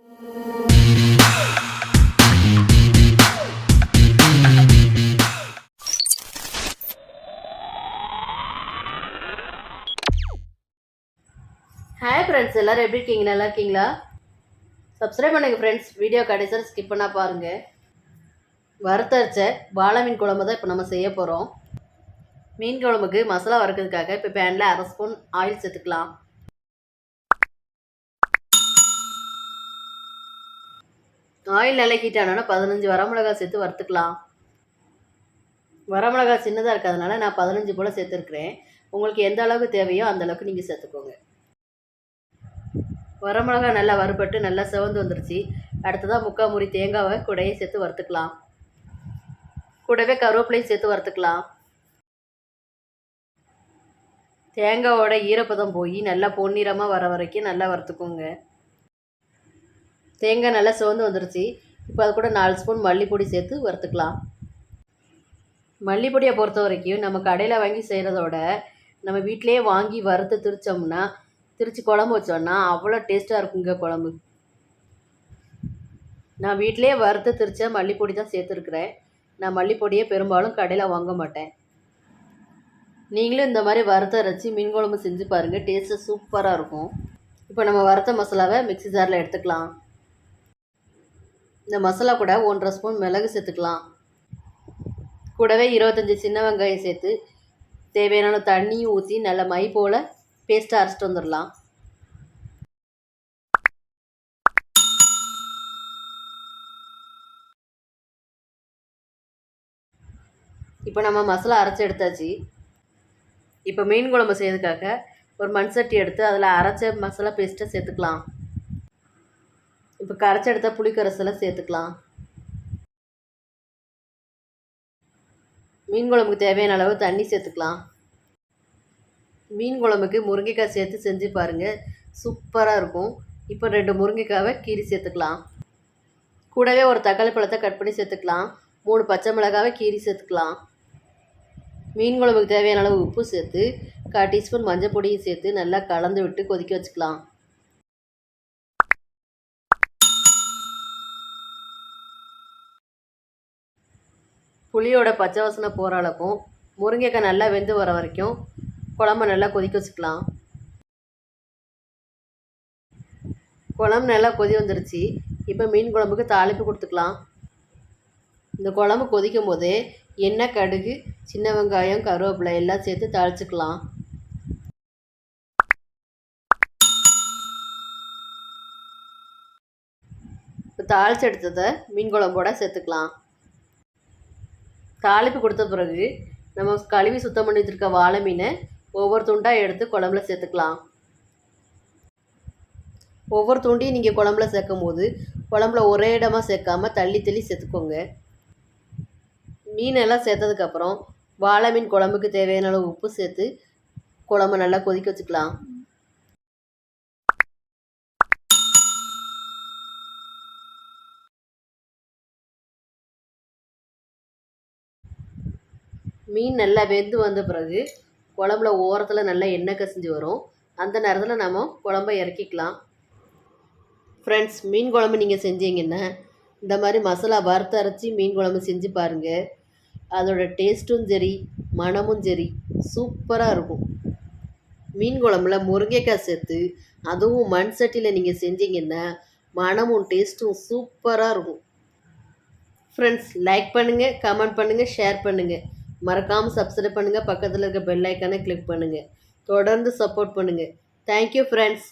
Hi friends, எல்லோரும் எப்படி இருக்கீங்க? நல்லா இருக்கீங்களா? சப்ஸ்கிரைப் பண்ணுங்கள் ஃப்ரெண்ட்ஸ். வீடியோ கடைசியில் ஸ்கிப் பண்ணால் பாருங்கள். வறுத்தரைச்ச வாழை மீன் குழம்பு தான் இப்போ நம்ம செய்ய போகிறோம். மீன் குழம்புக்கு மசாலா வறுக்கிறதுக்காக இப்போ பேனில் 1/2 ஸ்பூன் ஆயில் சேர்த்துக்கலாம். ஆயில் நல்லா ஹீட் ஆனால் 15 வரமிளகாய் சேர்த்து வறுத்துக்கலாம். வரமிளகாய் சின்னதாக இருக்கிறதுனால நான் 15 போல் சேர்த்துருக்குறேன். உங்களுக்கு எந்த அளவுக்கு தேவையோ அந்த அளவுக்கு நீங்கள் சேர்த்துக்கோங்க. வரமிளகா நல்லா வறுபட்டு நல்லா சிவந்து வந்துருச்சு. அடுத்ததாக 3/4 மூடி தேங்காவை கூடயே சேர்த்து வறுத்துக்கலாம். கூடவே கருவேப்பிலையும் சேர்த்து வறுத்துக்கலாம். தேங்காவோட ஈரப்பதம் போய் நல்லா பொன்னிறமாக வர வரைக்கும் நல்லா வறுத்துக்கோங்க. தேங்காய் நல்லா சிவந்து வந்துருச்சு. இப்போ அது கூட 4 ஸ்பூன் மல்லிப்பொடி சேர்த்து வறுத்துக்கலாம். மல்லிப்பொடியை பொறுத்த வரைக்கும் நம்ம கடையில் வாங்கி செய்கிறதோட நம்ம வீட்டிலேயே வாங்கி வறுத்து திரிச்சு குழம்பு வச்சோன்னா அவ்வளோ டேஸ்ட்டாக இருக்குங்க குழம்பு. நான் வீட்டிலே வறுத்து திரிச்ச மல்லிப்பொடி தான் சேர்த்துருக்குறேன். நான் மல்லிப்பொடியை பெரும்பாலும் கடையில் வாங்க மாட்டேன். நீங்களும் இந்த மாதிரி வறுத்த அரைச்சி மீன் குழம்பு செஞ்சு பாருங்கள், டேஸ்ட்டு சூப்பராக இருக்கும். இப்போ நம்ம வறுத்த மசாலாவை மிக்ஸி ஜாரில் எடுத்துக்கலாம். இந்த மசாலா கூட 1/2 ஸ்பூன் மிளகு சேர்த்துக்கலாம். கூடவே 25 சின்ன வெங்காயம் சேர்த்து தேவையான தண்ணியும் ஊற்றி நல்லா மை போல் பேஸ்ட்டாக அரைச்சிட்டு வந்துடலாம். இப்போ நம்ம மசாலா அரைச்சி எடுத்தாச்சு. இப்போ மீன் குழம்பு செய்யறதுக்காக ஒரு மண் சட்டி எடுத்து அதில் அரைச்ச மசாலா பேஸ்ட்டை சேர்த்துக்கலாம். இப்போ கரைச்சி எடுத்த புளிக்கரைசலை சேர்த்துக்கலாம். மீன் குழம்புக்கு தேவையான அளவு தண்ணி சேர்த்துக்கலாம். மீன் குழம்புக்கு முருங்கைக்காய் சேர்த்து செஞ்சு பாருங்கள், சூப்பராக இருக்கும். இப்போ 2 முருங்கைக்காவை கீரி சேர்த்துக்கலாம். கூடவே ஒரு தக்காளி பழத்தை கட் பண்ணி சேர்த்துக்கலாம். 3 பச்சை மிளகாவை கீரி சேர்த்துக்கலாம். மீன் குழம்புக்கு தேவையான அளவு உப்பு சேர்த்து 1/4 டீஸ்பூன் மஞ்சள் பொடியும் சேர்த்து நல்லா கலந்து விட்டு கொதிக்க வச்சுக்கலாம். புளியோட பச்சை வாசனை போகிற அளவுக்கும் முருங்கைக்காய் நல்லா வெந்து வர வரைக்கும் குழம்பு நல்லா கொதிக்க வச்சுக்கலாம். குழம்பு நல்லா கொதி வந்துருச்சு. இப்போ மீன் குழம்புக்கு தாளிப்பு கொடுத்துக்கலாம். இந்த குழம்பு கொதிக்கும் போதே எண்ணெய், கடுகு, சின்ன வெங்காயம், கருவேப்பிலை எல்லாம் சேர்த்து தாளிச்சுக்கலாம். இப்போ தாளித்து எடுத்ததை மீன் குழம்போட சேர்த்துக்கலாம். தாளிப்பு கொடுத்த பிறகு நம்ம கழுவி சுத்தம் பண்ணி வச்சுருக்க வாழை மீனை ஒவ்வொரு துண்டாக எடுத்து குழம்புல சேர்த்துக்கலாம். ஒவ்வொரு துண்டையும் நீங்கள் குழம்புல சேர்க்கும் போது குழம்புல ஒரே இடமாக சேர்க்காமல் தள்ளி தள்ளி சேர்த்துக்கோங்க. மீனெல்லாம் சேர்த்ததுக்கப்புறம் வாழை மீன் குழம்புக்கு தேவையான அளவு உப்பு சேர்த்து குழம்பு நல்லா கொதிக்க வச்சுக்கலாம். மீன் நல்லா வெந்து வந்த பிறகு குழம்புல ஓரத்தில் நல்லா எண்ணெய் கசிஞ்சு வரும். அந்த நேரத்தில் நம்ம குழம்பை இறக்கிக்கலாம். ஃப்ரெண்ட்ஸ், மீன் குழம்பு நீங்கள் செஞ்சீங்கன்னா இந்த மாதிரி மசாலா வறுத்து அரைச்சி மீன் குழம்பு செஞ்சு பாருங்கள். அதோட டேஸ்ட்டும் சரி, மணமும் சரி, சூப்பராக இருக்கும். மீன் குழம்புல முருங்கைக்காய் சேர்த்து அதுவும் மண் சட்டியில் நீங்கள் செஞ்சீங்கன்னா மணமும் டேஸ்ட்டும் சூப்பராக இருக்கும். ஃப்ரெண்ட்ஸ், லைக் பண்ணுங்கள், கமெண்ட் பண்ணுங்கள், ஷேர் பண்ணுங்கள். மறக்காமல் சப்ஸ்கிரைப் பண்ணுங்கள். பக்கத்தில் இருக்க பெல் ஐக்கானை கிளிக் பண்ணுங்கள். தொடர்ந்து சப்போர்ட் பண்ணுங்கள். Thank you friends.